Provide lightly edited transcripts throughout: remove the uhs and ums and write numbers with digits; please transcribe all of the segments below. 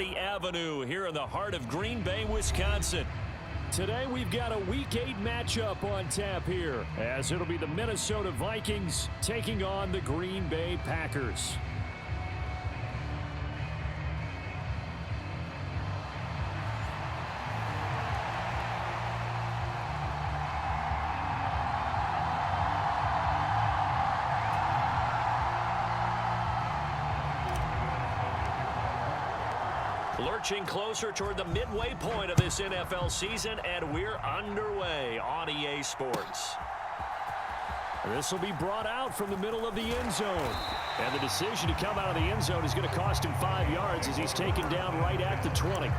Lombardi Avenue here in the heart of Green Bay, Wisconsin. Today we've got a Week 8 matchup on tap here, as it'll be the Minnesota Vikings taking on the Green Bay Packers. Lurching closer toward the midway point of this NFL season, and we're underway on EA Sports. This will be brought out from the middle of the end zone. And the decision to come out of the end zone is going to cost him 5 yards as he's taken down right at the 20.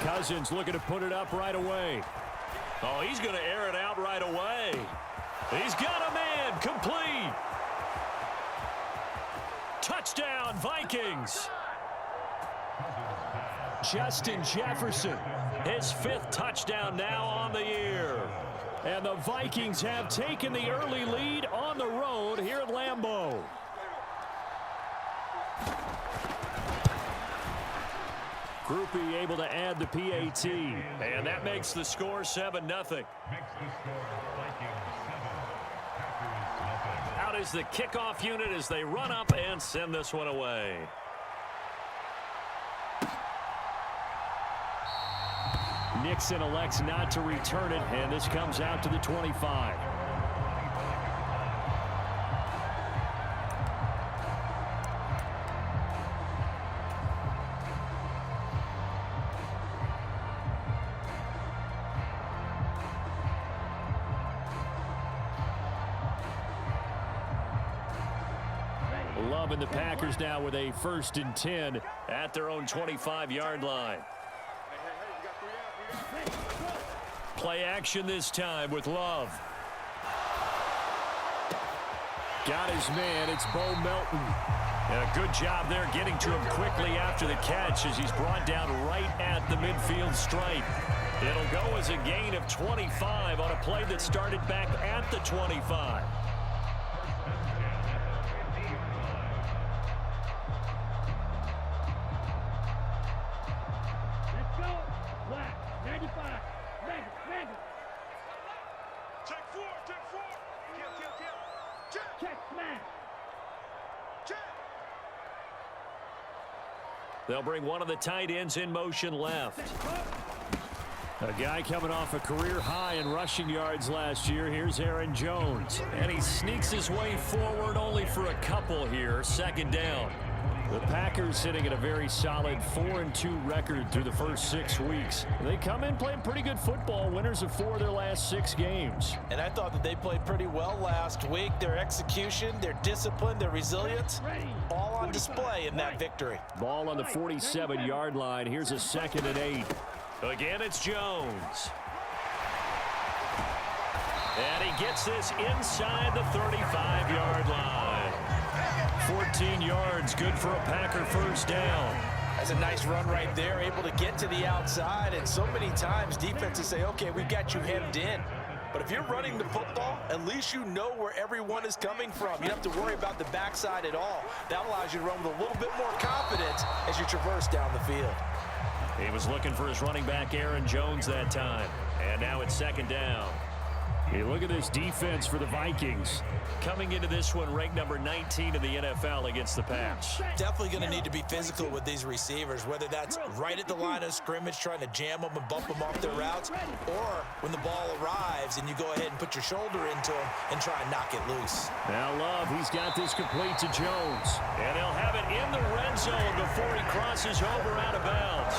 Cousins looking to put it up right away. Oh, he's going to air it out right away. He's got a man, complete. Touchdown, Vikings. Justin Jefferson, his 5th touchdown now on the year. And the Vikings have taken the early lead on the road here at Lambeau. Groupie able to add the PAT. And that makes the score 7-0. Out is the kickoff unit as they run up and send this one away. Nixon elects not to return it, and this comes out to the 25. Love and the Packers now with a 1st and 10 at their own 25-yard line. Play action this time with Love. Got his man. It's Bo Melton. And a good job there getting to him quickly after the catch as he's brought down right at the midfield stripe. It'll go as a gain of 25 on a play that started back at the 25. They'll bring one of the tight ends in motion left. A guy coming off a career high in rushing yards last year. Here's Aaron Jones. And he sneaks his way forward only for a couple here. 2nd down. The Packers sitting at a very solid 4-2 record through the first 6 weeks. They come in playing pretty good football, winners of 4 of their last 6 games. And I thought that they played pretty well last week. Their execution, their discipline, their resilience, all on display in that victory. Ball on the 47-yard line. Here's a 2nd and 8. Again, it's Jones. And he gets this inside the 35-yard line. 14 yards, good for a Packer 1st down. That's a nice run right there, able to get to the outside. And so many times defenses say, okay, we've got you hemmed in. But if you're running the football, at least you know where everyone is coming from. You don't have to worry about the backside at all. That allows you to run with a little bit more confidence as you traverse down the field. He was looking for his running back, Aaron Jones, that time. And now it's 2nd down. Hey, look at this defense for the Vikings. Coming into this one, ranked number 19 in the NFL against the pass. Definitely going to need to be physical with these receivers, whether that's right at the line of scrimmage, trying to jam them and bump them off their routes, or when the ball arrives and you go ahead and put your shoulder into them and try and knock it loose. Now Love, he's got this complete to Jones. And he'll have it in the red zone before he crosses over out of bounds.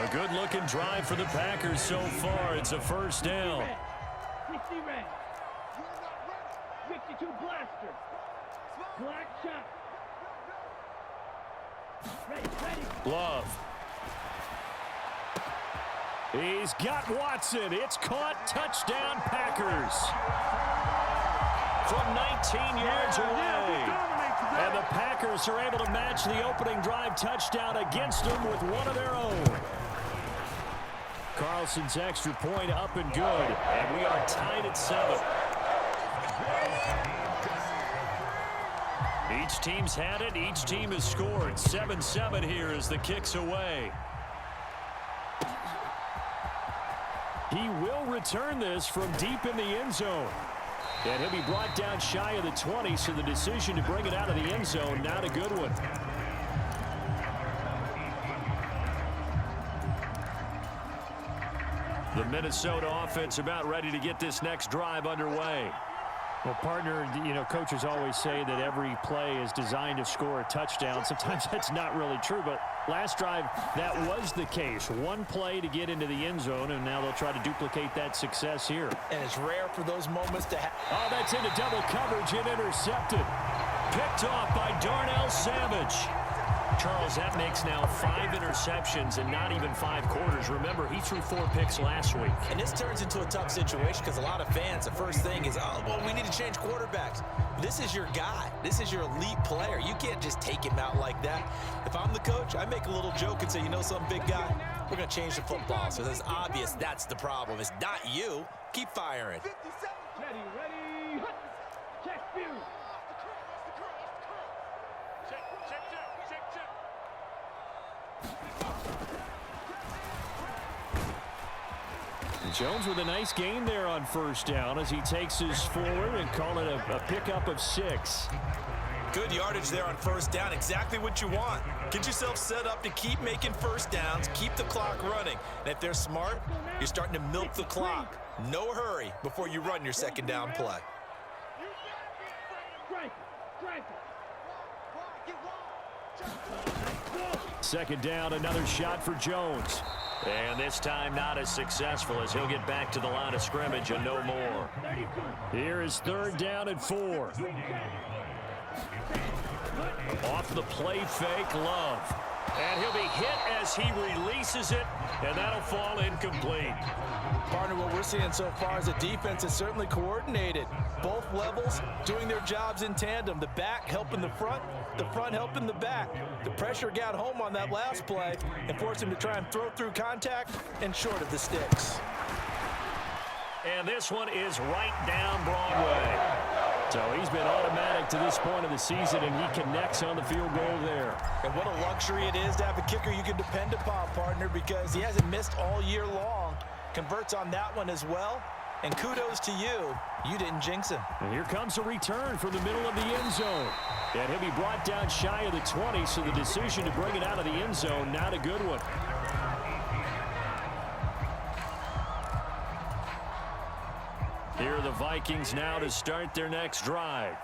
A good-looking drive for the Packers so far. It's a 1st down. 60 red. 52 blaster. Black shot. Ready. Love. He's got Watson. It's caught. Touchdown, Packers. From 19 yards away. And the Packers are able to match the opening drive touchdown against them with one of their own. Carlson's extra point up and good. And we are tied at 7. Each team's had it. Each team has scored. 7-7 here as the kick's away. He will return this from deep in the end zone. And he'll be brought down shy of the 20, so the decision to bring it out of the end zone, not a good one. The Minnesota offense about ready to get this next drive underway. Well, partner, you know, coaches always say that every play is designed to score a touchdown. Sometimes that's not really true, but last drive, that was the case. One play to get into the end zone, and now they'll try to duplicate that success here. And it's rare for those moments to happen. Oh, that's into double coverage and intercepted. Picked off by Darnell Savage. Charles, that makes now 5 interceptions in not even 5 quarters. Remember, he threw 4 picks last week. And this turns into a tough situation because a lot of fans, the first thing is, oh, well, we need to change quarterbacks. This is your guy. This is your elite player. You can't just take him out like that. If I'm the coach, I make a little joke and say, you know something, big guy? We're going to change the football. So it's obvious that's the problem. It's not you. Keep firing. Ready, check view. Jones with a nice gain there on first down as he takes his forward and call it a pickup of 6. Good yardage there on first down. Exactly what you want. Get yourself set up to keep making first downs, keep the clock running. And if they're smart, you're starting to milk the clock. No hurry before you run your second down play. Second down, another shot for Jones. And this time not as successful as he'll get back to the line of scrimmage and no more. Here is third down and 4. Off the play fake, Love. And he'll be hit as he releases it, and that'll fall incomplete. Partner, what we're seeing so far is the defense is certainly coordinated. Both levels doing their jobs in tandem. The back helping the front helping the back. The pressure got home on that last play and forced him to try and throw through contact and short of the sticks. And this one is right down Broadway. So he's been automatic to this point of the season, and he connects on the field goal there. And what a luxury it is to have a kicker you can depend upon, partner, because he hasn't missed all year long. Converts on that one as well. And kudos to you. You didn't jinx him. And here comes a return from the middle of the end zone. And he'll be brought down shy of the 20, so the decision to bring it out of the end zone, not a good one. Here are the Vikings now to start their next drive.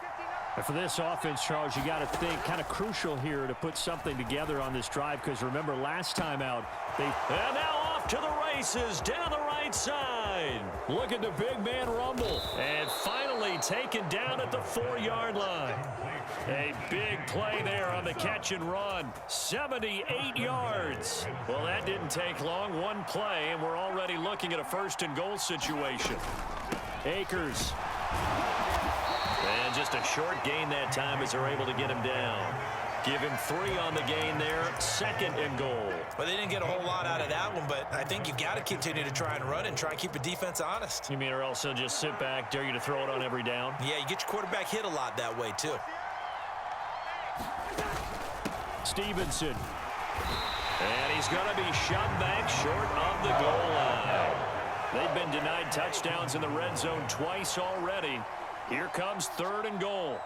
And for this offense, Charles, you got to think kind of crucial here to put something together on this drive, because remember last time out, and now off to the races down the right side. Look at the big man rumble. And finally taken down at the 4-yard line. A big play there on the catch and run. 78 yards. Well, that didn't take long. One play, and we're already looking at a 1st and goal situation. Akers. And just a short gain that time as they're able to get him down. Give him 3 on the gain there. 2nd and goal. Well, they didn't get a whole lot out of that one, but I think you've got to continue to try and run and try and keep the defense honest. You mean or else they'll just sit back, dare you to throw it on every down? Yeah, you get your quarterback hit a lot that way, too. Stevenson. And he's going to be shoved back short of the goal line. They've been denied touchdowns in the red zone twice already. Here comes 3rd and goal.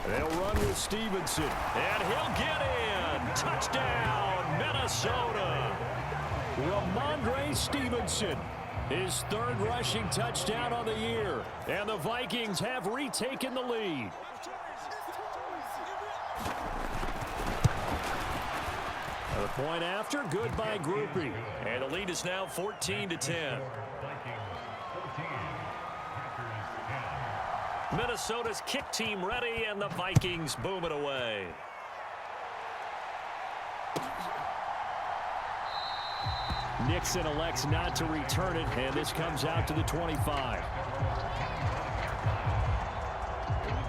They'll run with Stevenson. And he'll get in. Touchdown, Minnesota. Ramondre Stevenson. His 3rd rushing touchdown on the year. And the Vikings have retaken the lead. The point after, good by Groupie. And the lead is now 14-10. Minnesota's kick team ready, and the Vikings boom it away. Nixon elects not to return it, and this comes out to the 25.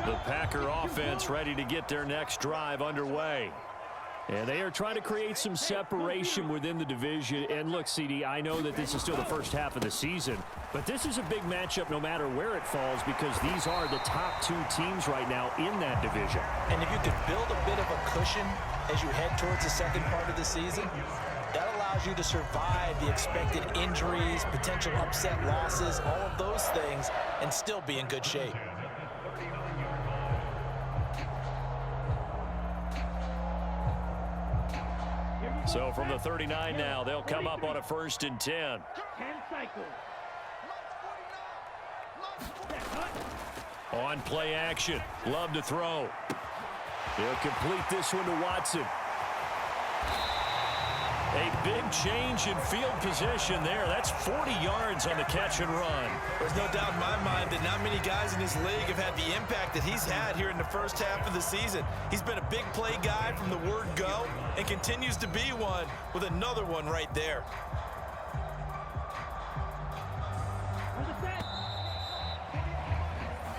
The Packer offense ready to get their next drive underway. And they are trying to create some separation within the division. And look, CD, I know that this is still the first half of the season, but this is a big matchup no matter where it falls because these are the top two teams right now in that division. And if you could build a bit of a cushion as you head towards the second part of the season, that allows you to survive the expected injuries, potential upset losses, all of those things, and still be in good shape. So from the 39 now, they'll come up on a 1st and 10. 10 cycles. On play action. Love to throw. He'll complete this one to Watson. A big change in field position there. That's 40 yards on the catch and run. There's no doubt in my mind that not many guys in this league have had the impact that he's had here in the first half of the season. He's been a big play guy from the word go and continues to be one with another one right there.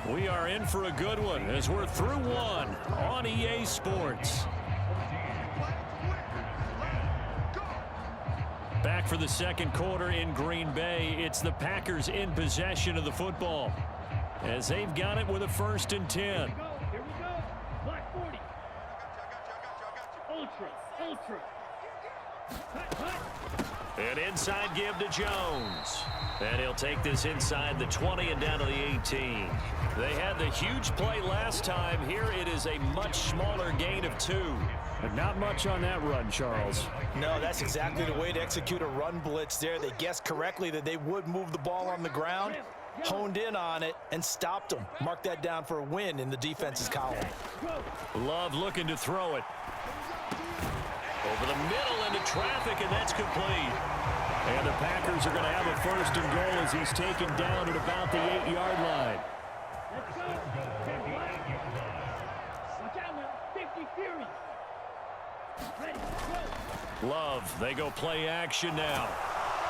We are in for a good one as we're through one on EA Sports. Back for the second quarter in Green Bay. It's the Packers in possession of the football as they've got it with a 1st and 10. Here we go. Black 40. Ultra. An inside give to Jones. And he'll take this inside the 20 and down to the 18. They had the huge play last time. Here it is a much smaller gain of 2. But not much on that run, Charles. No, that's exactly the way to execute a run blitz there. They guessed correctly that they would move the ball on the ground, honed in on it, and stopped them. Mark that down for a win in the defense's column. Love looking to throw it. Over the middle into traffic, and that's complete. And the Packers are going to have a 1st and goal as he's taken down at about the 8-yard line. Let's go. Watch out now. 50 Fury. Ready, go. Love, they go play action now.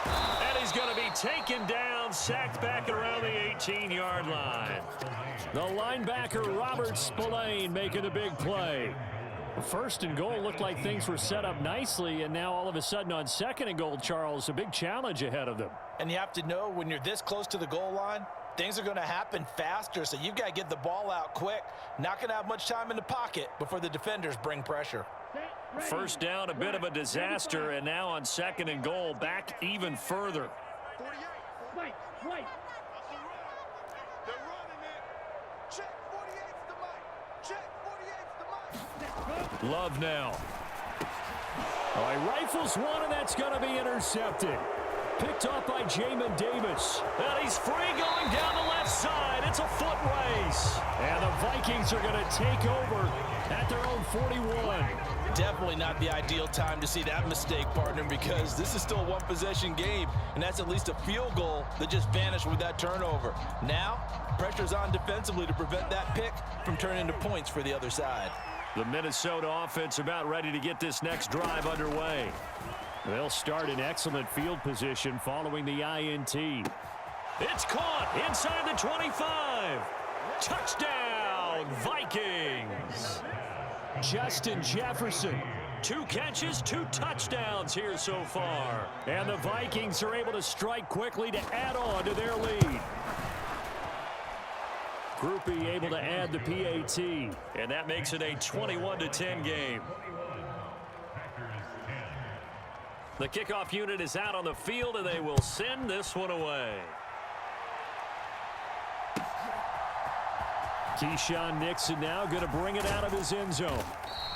And he's going to be taken down, sacked back around the 18-yard line. The linebacker, Robert Spillane, making a big play. 1st and goal looked like things were set up nicely, and now all of a sudden on 2nd and goal, Charles, a big challenge ahead of them. And you have to know when you're this close to the goal line, things are going to happen faster, so you've got to get the ball out quick. Not going to have much time in the pocket before the defenders bring pressure. First down, a bit of a disaster, and now on 2nd and goal, back even further. White. They're running it. Check 48's the mic. Check 48's the mic. Love now. All right, rifles one, and that's going to be intercepted. Picked up by Jamin Davis. And he's free going down the left side. It's a foot race. And the Vikings are going to take over at their own 41. Definitely not the ideal time to see that mistake, partner, because this is still a one-possession game, and that's at least a field goal that just vanished with that turnover. Now, pressure's on defensively to prevent that pick from turning into points for the other side. The Minnesota offense about ready to get this next drive underway. They'll start in excellent field position following the INT. It's caught inside the 25. Touchdown, Vikings. Justin Jefferson. 2 catches, 2 touchdowns here so far. And the Vikings are able to strike quickly to add on to their lead. Groupie able to add the PAT. And that makes it a 21-10 game. The kickoff unit is out on the field, and they will send this one away. Keyshawn Nixon now going to bring it out of his end zone.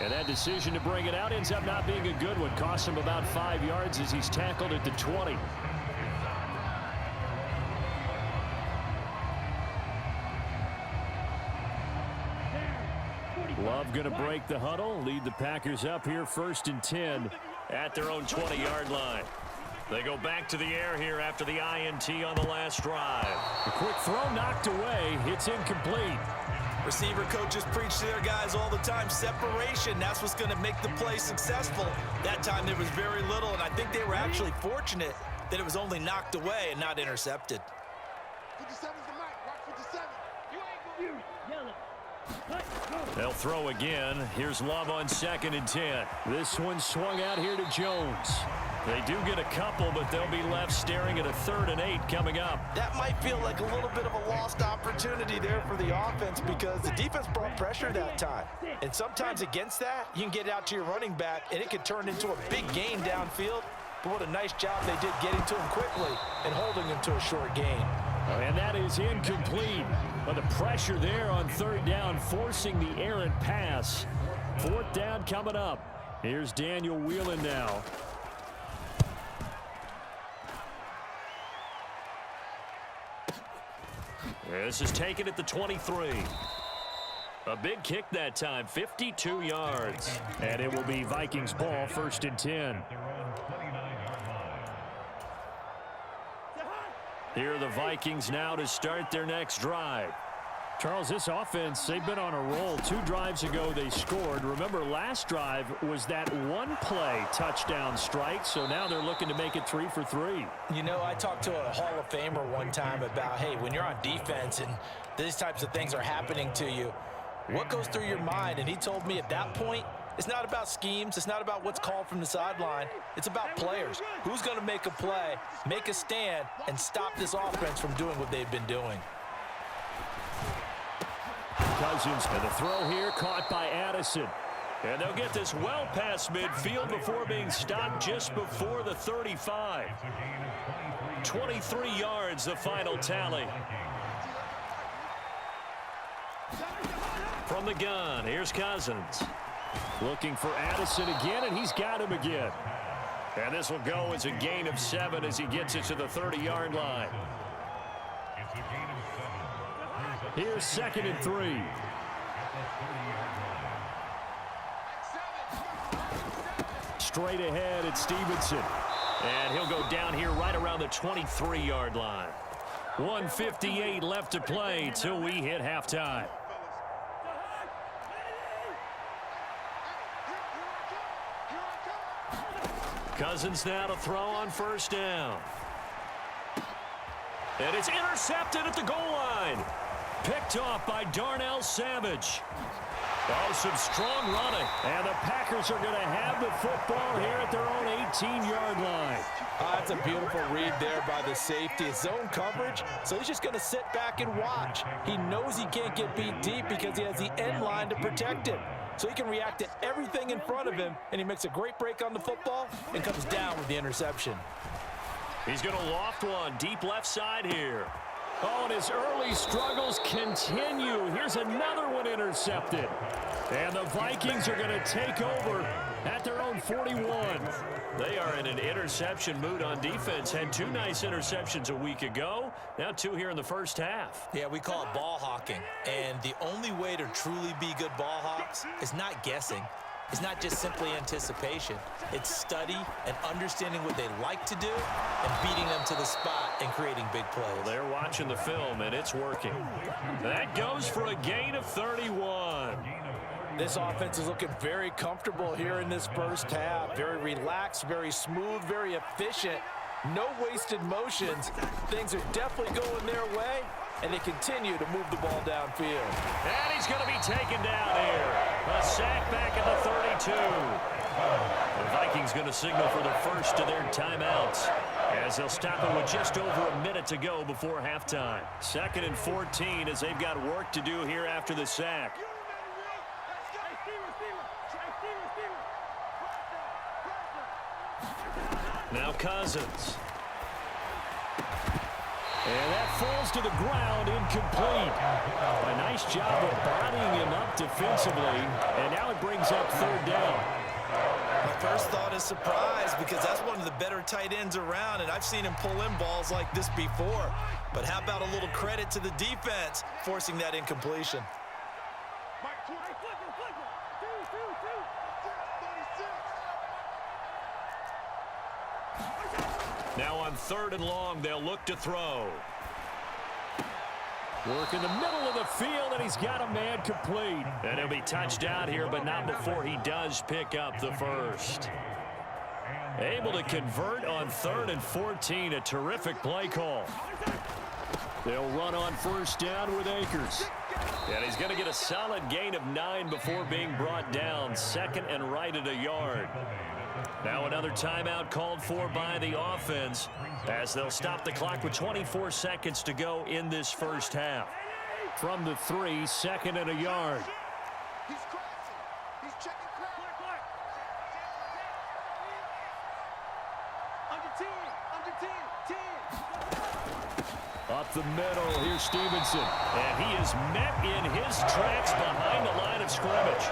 And that decision to bring it out ends up not being a good one. Costs him about 5 yards as he's tackled at the 20. Love going to break the huddle, lead the Packers up here 1st and 10. At their own 20-yard line. They go back to the air here after the INT on the last drive. A quick throw knocked away. It's incomplete. Receiver coaches preach to their guys all the time, separation. That's what's going to make the play successful. That time there was very little, and I think they were actually fortunate that it was only knocked away and not intercepted. 57's the mic. Watch 57. You ain't going to Yellow. Let's go. They'll throw again. Here's Love on 2nd and 10. This one swung out here to Jones. They do get a couple, but they'll be left staring at a 3rd and 8 coming up. That might feel like a little bit of a lost opportunity there for the offense because the defense brought pressure that time. And sometimes against that, you can get out to your running back, and it can turn into a big gain downfield. But what a nice job they did getting to him quickly and holding him to a short gain. And that is incomplete. But the pressure there on 3rd down, forcing the errant pass. 4th down coming up. Here's Daniel Whelan now. This is taken at the 23. A big kick that time, 52 yards. And it will be Vikings ball, 1st and 10. Here are the Vikings now to start their next drive. Charles, this offense, they've been on a roll. 2 drives ago they scored. Remember, last drive was that one-play touchdown strike, so now they're looking to make it 3 for 3. You know, I talked to a Hall of Famer one time about, hey, when you're on defense and these types of things are happening to you, what goes through your mind? And he told me at that point, it's not about schemes. It's not about what's called from the sideline. It's about players. Who's going to make a play, make a stand, and stop this offense from doing what they've been doing. Cousins, and the throw here caught by Addison. And they'll get this well past midfield before being stopped just before the 35. 23 yards, the final tally. From the gun, here's Cousins. Looking for Addison again, and he's got him again. And this will go as a gain of 7 as he gets it to the 30-yard line. Here's 2nd and 3. Straight ahead at Stevenson. And he'll go down here right around the 23-yard line. 1:58 left to play till we hit halftime. Cousins now to throw on 1st down. And it's intercepted at the goal line. Picked off by Darnell Savage. Oh, some strong running. And the Packers are going to have the football here at their own 18-yard line. That's a beautiful read there by the safety. It's zone coverage, so he's just going to sit back and watch. He knows he can't get beat deep because he has the end line to protect him. So he can react to everything in front of him, and he makes a great break on the football and comes down with the interception. He's going to loft one deep left side here. Oh, and his early struggles continue. Here's another one intercepted. And the Vikings are going to take over at their own 41. They are in an interception mood on defense. Had 2 nice interceptions a week ago. Now 2 here in the first half. Yeah, we call it ball hawking. And the only way to truly be good ball hawks is not guessing. It's not just simply anticipation. It's study and understanding what they like to do and beating them to the spot and creating big plays. Well, they're watching the film, and it's working. That goes for a gain of 31. This offense is looking very comfortable here in this first half. Very relaxed, very smooth, very efficient. No wasted motions. Things are definitely going their way, and they continue to move the ball downfield. And he's going to be taken down here. A sack back at the 32. The Vikings going to signal for the first of their timeouts as they'll stop it with just over a minute to go before halftime. 2nd and 14 as they've got work to do here after the sack. Now Cousins. And that falls to the ground, incomplete. A nice job of bodying him up defensively, and now it brings up 3rd down. My first thought is surprise because that's one of the better tight ends around, and I've seen him pull in balls like this before. But how about a little credit to the defense forcing that incompletion? Now on 3rd and long, they'll look to throw. Work in the middle of the field, and he's got a man complete. And he'll be touched out here, but not before he does pick up the first. Able to convert on 3rd and 14. A terrific play call. They'll run on first down with Akers. And he's going to get a solid gain of 9 before being brought down. 2nd and right at a yard. Now another timeout called for by the offense as they'll stop the clock with 24 seconds to go in this first half. From the 3, 2nd and a yard. He's crashing. He's checking crack. Under 10. Under 10. 10. Up the middle, here's Stevenson. And he is met in his tracks behind the line of scrimmage.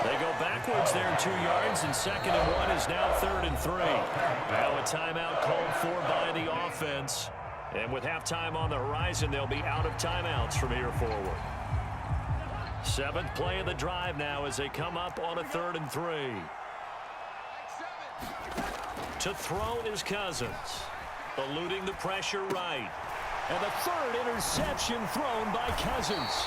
They go backwards there in 2 yards, and 2nd and 1 is now 3rd and 3. Now a timeout called for by the offense. And with halftime on the horizon, they'll be out of timeouts from here forward. 7th play of the drive now as they come up on a 3rd and 3. To throw is Cousins. Eluding the pressure right. And the 3rd interception thrown by Cousins.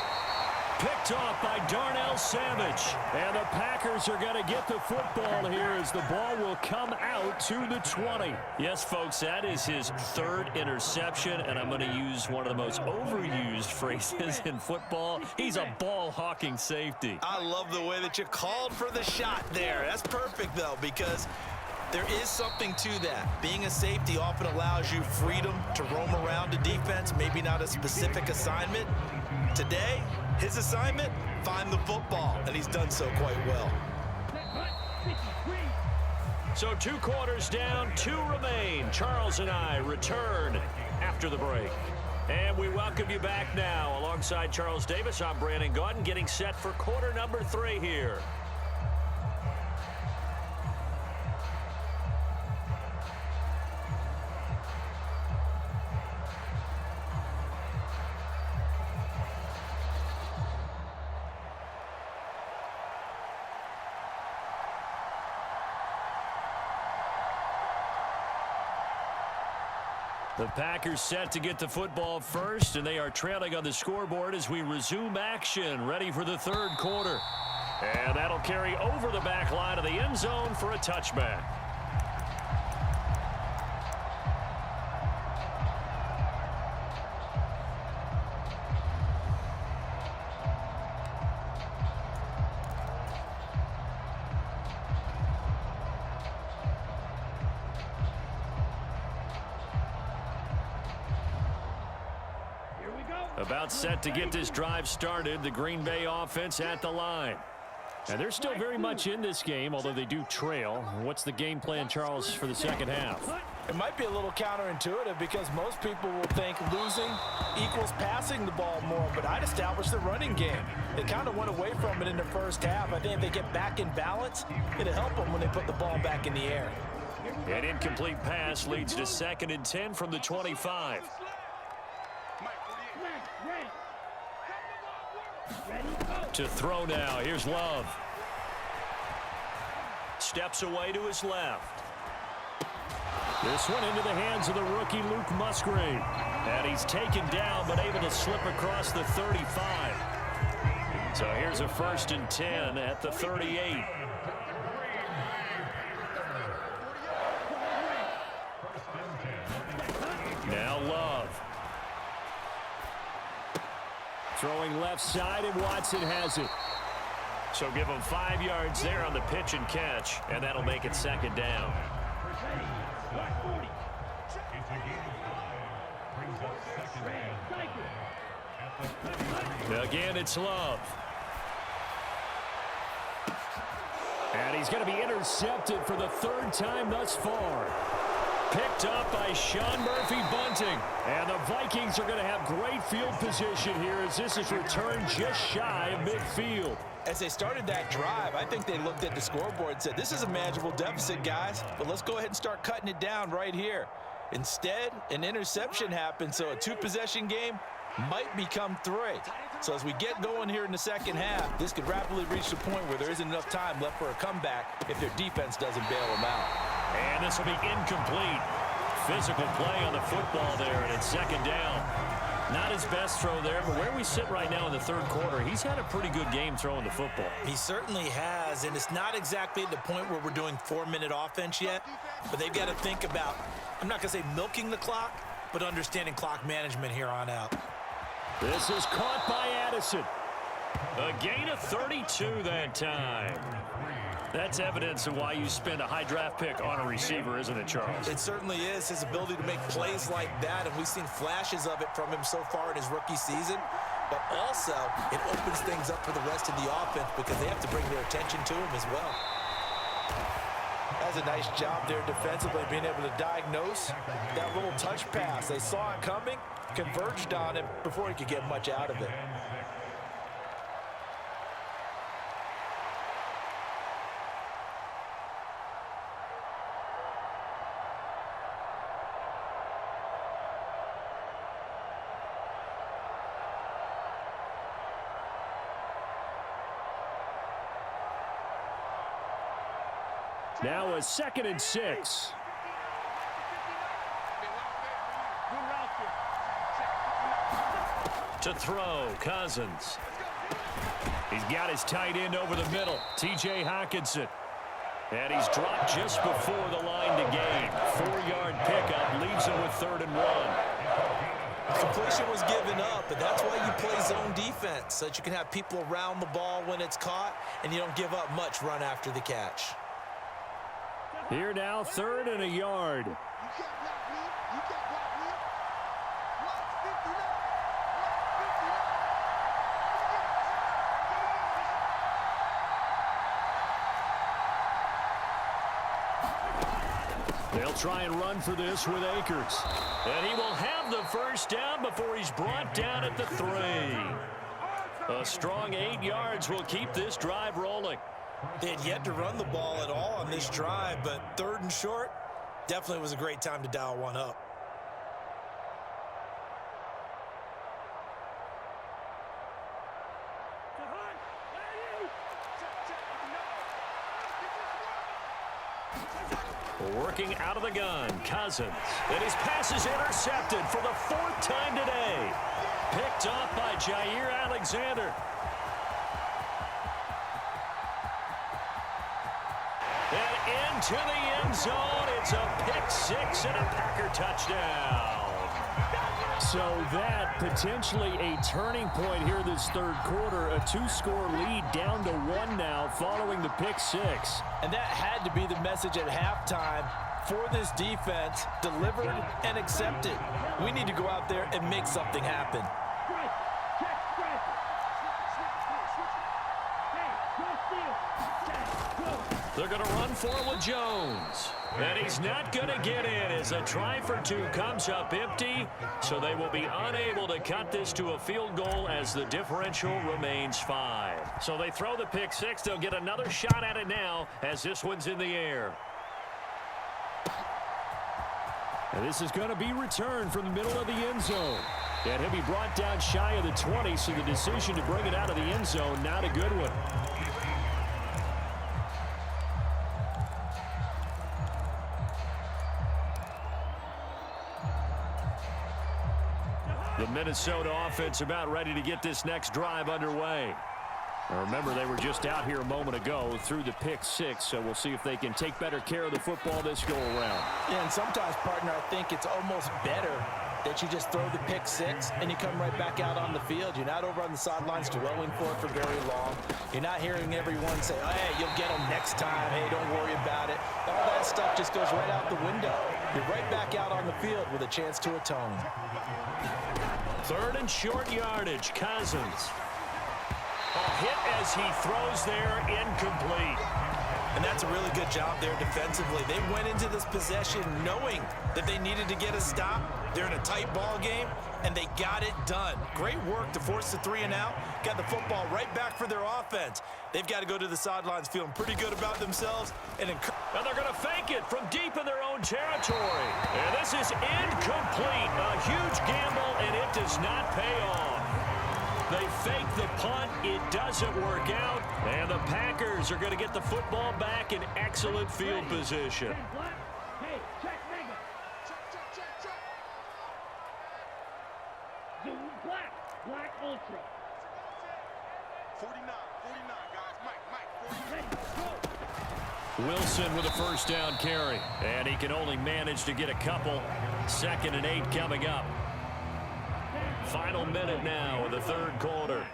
Picked off by Darnell Savage. And the Packers are going to get the football here as the ball will come out to the 20. Yes, folks, that is his 3rd interception, and I'm going to use one of the most overused phrases in football. He's a ball-hawking safety. I love the way that you called for the shot there. That's perfect, though, because there is something to that. Being a safety often allows you freedom to roam around the defense, maybe not a specific assignment. Today, his assignment, find the football, and he's done so quite well. So 2 quarters down, 2 remain. Charles and I return after the break. And we welcome you back now. Alongside Charles Davis, I'm Brandon Gaudin, getting set for quarter number 3 here. The Packers set to get the football first, and they are trailing on the scoreboard as we resume action, ready for the 3rd quarter. And that'll carry over the back line of the end zone for a touchback. About set to get this drive started, the Green Bay offense at the line. And they're still very much in this game, although they do trail. What's the game plan, Charles, for the second half? It might be a little counterintuitive because most people will think losing equals passing the ball more, but I'd establish the running game. They kind of went away from it in the first half. I think if they get back in balance, it'll help them when they put the ball back in the air. An incomplete pass leads to 2nd and 10 from the 25. To throw now. Here's Love. Steps away to his left. This one into the hands of the rookie Luke Musgrave. And he's taken down but able to slip across the 35. So here's a 1st and 10 at the 38. Now Love. Throwing left side, and Watson has it. So give him 5 yards there on the pitch and catch, and that'll make it 2nd down. Again, it's Love. And he's going to be intercepted for the 3rd time thus far. Picked up by Sean Murphy-Bunting. And the Vikings are going to have great field position here as this is returned just shy of midfield. As they started that drive, I think they looked at the scoreboard and said, this is a manageable deficit, guys, but let's go ahead and start cutting it down right here. Instead, an interception happened, so a 2-possession game might become 3. So as we get going here in the second half, this could rapidly reach the point where there isn't enough time left for a comeback if their defense doesn't bail them out. And this will be incomplete. Physical play on the football there, and it's 2nd down. Not his best throw there, but where we sit right now in the third quarter, he's had a pretty good game throwing the football. He certainly has, and it's not exactly at the point where we're doing 4-minute offense yet, but they've got to think about, I'm not going to say milking the clock, but understanding clock management here on out. This is caught by Addison. A gain of 32 that time. That's evidence of why you spend a high draft pick on a receiver, isn't it, Charles? It certainly is. His ability to make plays like that, and we've seen flashes of it from him so far in his rookie season. But also, it opens things up for the rest of the offense because they have to bring their attention to him as well. That's a nice job there defensively, being able to diagnose that little touch pass. They saw it coming, converged on him before he could get much out of it. Now a 2nd and 6. To throw, Cousins. He's got his tight end over the middle, T.J. Hockenson. And he's dropped just before the line to gain. 4-yard pickup leaves him with 3rd and 1. Completion was given up, but that's why you play zone defense, so that you can have people around the ball when it's caught, and you don't give up much run after the catch. Here now, 3rd and a yard. They'll try and run for this with Akers. And he will have the first down before he's brought down at the 3. A strong 8 yards will keep this drive rolling. They had yet to run the ball at all on this drive, but 3rd and short definitely was a great time to dial one up. Working out of the gun, Cousins. And his pass is intercepted for the 4th time today. Picked off by Jair Alexander. And into the end zone, it's a pick 6 and a Packer touchdown. So that potentially a turning point here this third quarter. A 2-score lead down to 1 now following the pick 6. And that had to be the message at halftime for this defense. Delivered and accepted. We need to go out there and make something happen. They're going to run for it with Jones. And he's not going to get in as a try for 2 comes up empty. So they will be unable to cut this to a field goal as the differential remains 5. So they throw the pick 6. They'll get another shot at it now as this one's in the air. And this is going to be returned from the middle of the end zone. And he'll be brought down shy of the 20, so the decision to bring it out of the end zone, not a good one. The Minnesota offense about ready to get this next drive underway. Now remember, they were just out here a moment ago through the pick 6, so we'll see if they can take better care of the football this go-around. Yeah, and sometimes, partner, I think it's almost better that you just throw the pick 6 and you come right back out on the field. You're not over on the sidelines dwelling for it for very long. You're not hearing everyone say, oh, hey, you'll get them next time. Hey, don't worry about it. All that stuff just goes right out the window. You're right back out on the field with a chance to atone. 3rd and short yardage, Cousins. A hit as he throws there, incomplete. And that's a really good job there defensively. They went into this possession knowing that they needed to get a stop. They're in a tight ball game, and they got it done. Great work to force the 3 and out. Got the football right back for their offense. They've got to go to the sidelines feeling pretty good about themselves. And they're going to fake it from deep in their own territory. And this is incomplete. A huge gamble, and it does not pay off. They fake the punt. It doesn't work out. And the Packers are going to get the football back in excellent field position. Hey, check, check. Black ultra. 49, guys. Mike, Ready, go. Wilson with a first down carry. And he can only manage to get a couple. 2nd and 8 coming up. Final minute now of the third quarter.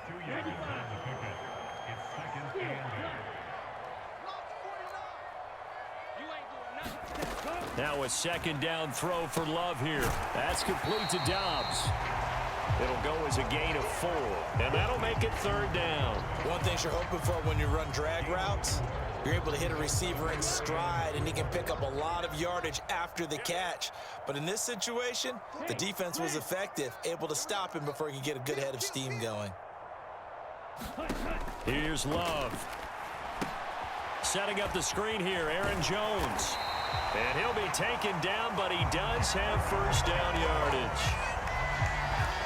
Now a 2nd down throw for Love here. That's complete to Dobbs. It'll go as a gain of 4. And that'll make it 3rd down. One thing you're hoping for when you run drag routes, you're able to hit a receiver in stride, and he can pick up a lot of yardage after the catch. But in this situation, the defense was effective, able to stop him before he could get a good head of steam going. Here's Love. Setting up the screen here, Aaron Jones. And he'll be taken down, but he does have first down yardage.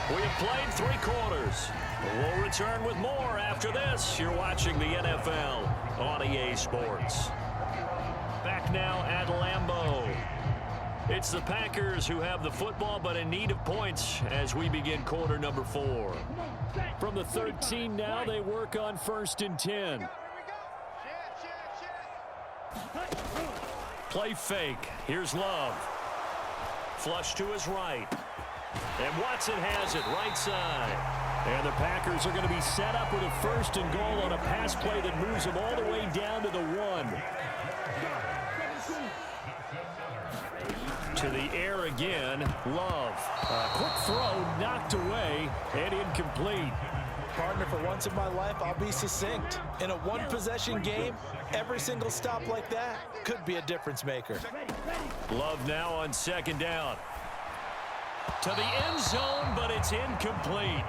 We have played 3 quarters. We'll return with more after this. You're watching the NFL on EA Sports. Back now at Lambeau. It's the Packers who have the football, but in need of points as we begin quarter number 4. From the 13 now, they work on 1st and 10. Play fake. Here's Love. Flush to his right. And Watson has it right side. And the Packers are going to be set up with a 1st and goal on a pass play that moves them all the way down to the 1. To the air again, Love. A quick throw knocked away and incomplete. Partner, for once in my life, I'll be succinct. In a one-possession game, every single stop like that could be a difference maker. Love now on 2nd down. To the end zone, but it's incomplete.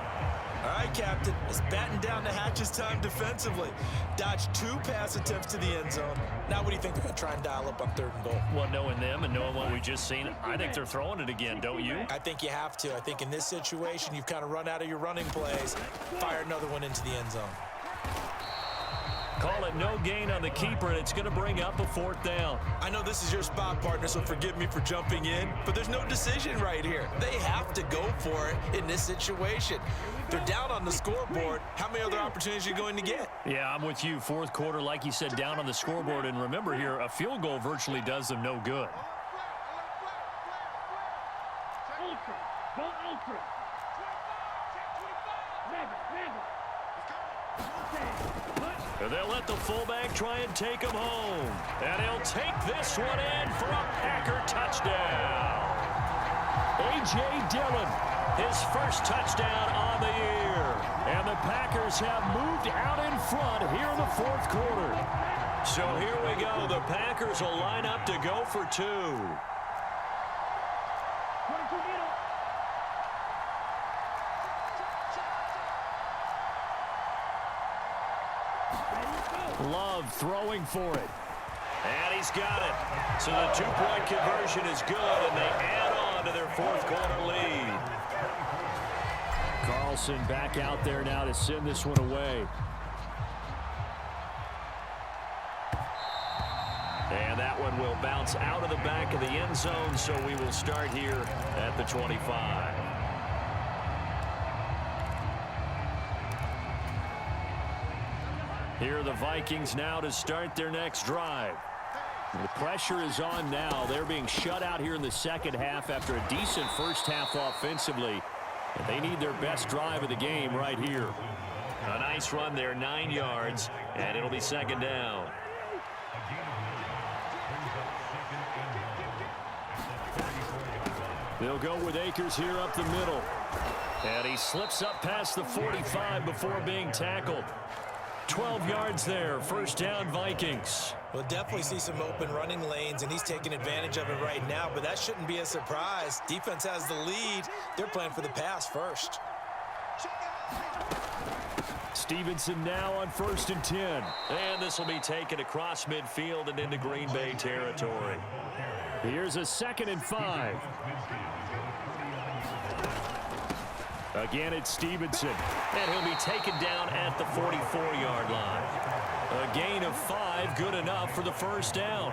All right, Captain. It's batten down the hatches time defensively. Dodged 2 pass attempts to the end zone. Now what do you think they're going to try and dial up on 3rd and goal? Well, knowing them and knowing what we just seen, I think they're throwing it again, don't you? I think you have to. I think in this situation, you've kind of run out of your running plays. Fire another one into the end zone. Call it no gain on the keeper, and it's going to bring up a 4th down. I know this is your spot, partner, so forgive me for jumping in, but there's no decision right here. They have to go for it in this situation. They're down on the scoreboard. How many other opportunities are you going to get? Yeah, I'm with you. 4th quarter, like you said, down on the scoreboard. And remember here, a field goal virtually does them no good. Ultra. Go ultra. And they'll let the fullback try and take him home. And he'll take this one in for a Packer touchdown. A.J. Dillon, His first touchdown on the year. and the Packers have moved out in front here in the 4th quarter. So here we go. The Packers will line up to go for 2. Love throwing for it. And he's got it. So the 2-point conversion is good, and they add on to their 4th quarter lead. Carlson back out there now to send this one away. And that one will bounce out of the back of the end zone, so we will start here at the 25. Here are the Vikings now to start their next drive. The pressure is on now. They're being shut out here in the 2nd half after a decent first half offensively. And they need their best drive of the game right here. A nice run there, 9 yards, and it'll be 2nd down. They'll go with Akers here up the middle. And he slips up past the 45 before being tackled. 12 yards there, 1st down Vikings. We'll definitely see some open running lanes, and he's taking advantage of it right now, but that shouldn't be a surprise. Defense has the lead. They're playing for the pass first. Stevenson now on 1st and 10. And this will be taken across midfield and into Green Bay territory. Here's a 2nd and 5. Again, it's Stevenson. And he'll be taken down at the 44-yard line. A gain of 5, good enough for the 1st down.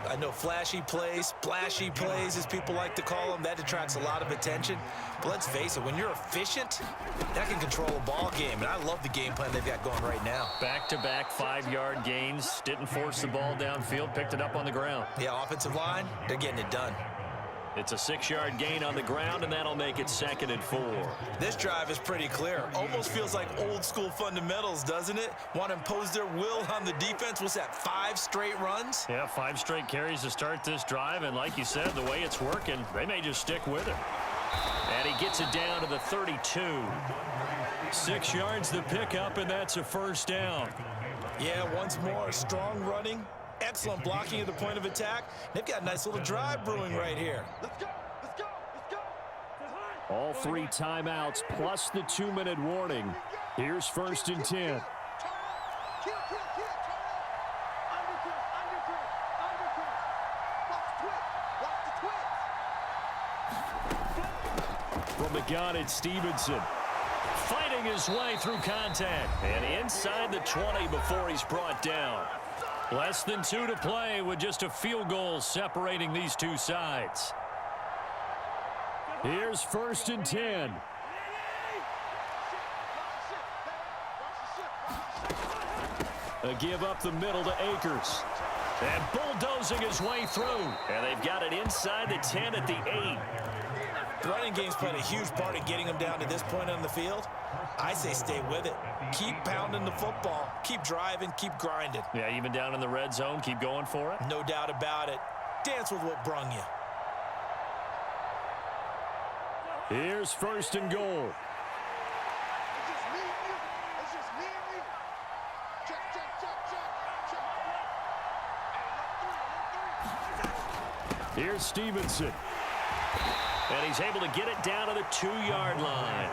I know flashy plays, splashy plays, as people like to call them. That attracts a lot of attention. But let's face it, when you're efficient, that can control a ball game. And I love the game plan they've got going right now. Back-to-back 5-yard gains. Didn't force the ball downfield. Picked it up on the ground. Yeah, offensive line, they're getting it done. It's a 6-yard gain on the ground, and that'll make it 2nd and 4. This drive is pretty clear. Almost feels like old-school fundamentals, doesn't it? Want to impose their will on the defense. What's that, 5 straight runs? Yeah, 5 straight carries to start this drive, and like you said, the way it's working, they may just stick with it. And he gets it down to the 32. 6 yards the pickup, and that's a 1st down. Yeah, once more, strong running. Excellent blocking at the point of attack. They've got a nice little drive brewing right here. Let's go, let's go, let's go. All 3 timeouts plus the 2-minute warning. Here's 1st and 10. Turn up. Kill, turn up. Undercut. Watch the twitch. From the gun, it's Stevenson. Fighting his way through contact. And inside the 20 before he's brought down. Less than 2 to play with just a field goal separating these two sides. Here's 1st and 10. A give up the middle to Akers. And bulldozing his way through. And they've got it inside the 10 at the 8. The running game's played a huge part in getting them down to this point on the field. I say stay with it. Keep pounding the football. Keep driving. Keep grinding. Yeah, even down in the red zone, keep going for it. No doubt about it. Dance with what brung you. Here's 1st and goal. It's just me and you. It's just me and you. Check, check, check, check, check. Here's Stevenson. And he's able to get it down to the 2-yard line.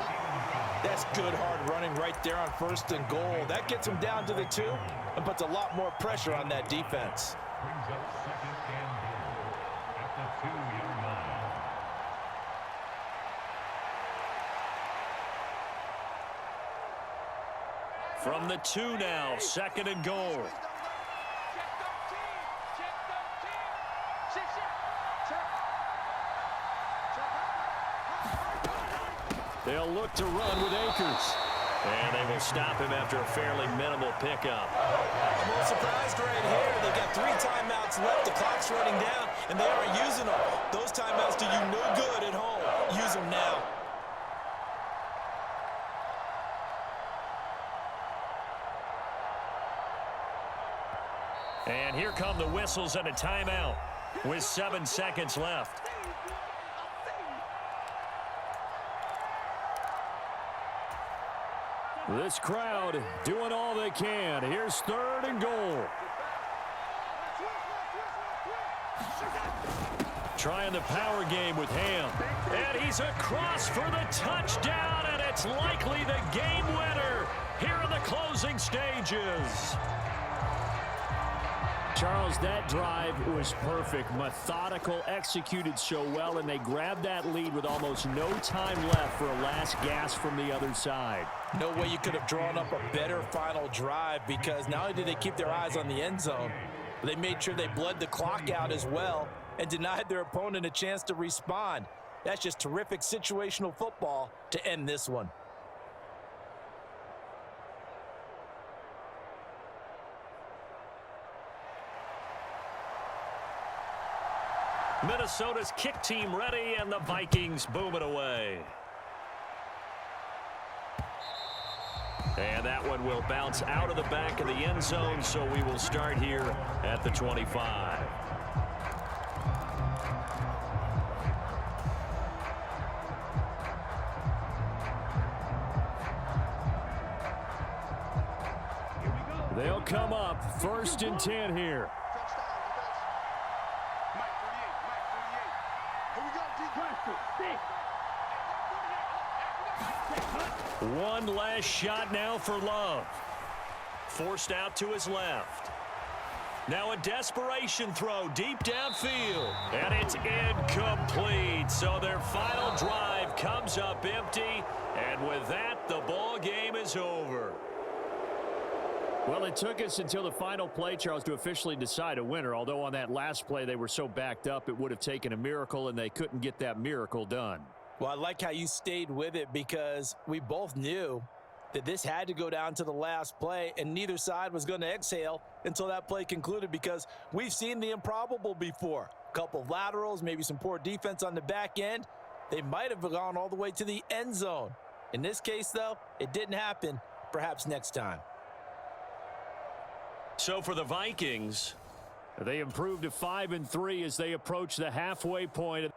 That's good hard running right there on 1st and goal. That gets him down to the 2 and puts a lot more pressure on that defense. Brings up 2nd and goal at the 2-yard line. From the 2 now, 2nd and goal. They'll look to run with Akers. And they will stop him after a fairly minimal pickup. I'm a little surprised right here. They've got 3 timeouts left. The clock's running down, and they aren't using them. Those timeouts do you no good at home. Use them now. And here come the whistles and a timeout with 7 seconds left. This crowd doing all they can. Here's 3rd and goal. Trying the power game with Ham. And he's across for the touchdown, and it's likely the game winner here in the closing stages. Charles, that drive was perfect. Methodical, executed so well, and they grabbed that lead with almost no time left for a last gasp from the other side. No way you could have drawn up a better final drive, because not only did they keep their eyes on the end zone, but they made sure they bled the clock out as well and denied their opponent a chance to respond. That's just terrific situational football to end this one. Minnesota's kick team ready, and the Vikings boom it away. And that one will bounce out of the back of the end zone, so we will start here at the 25. They'll come up 1st and 10 here. One last shot now for Love. Forced out to his left. Now a desperation throw deep downfield. And it's incomplete. So their final drive comes up empty. And with that, the ball game is over. Well, it took us until the final play, Charles, to officially decide a winner, although on that last play they were so backed up it would have taken a miracle, and they couldn't get that miracle done. Well, I like how you stayed with it because we both knew that this had to go down to the last play, and neither side was going to exhale until that play concluded because we've seen the improbable before. A couple of laterals, maybe some poor defense on the back end. They might have gone all the way to the end zone. In this case, though, it didn't happen. Perhaps next time. So for the Vikings, they improved to 5-3 as they approach the halfway point.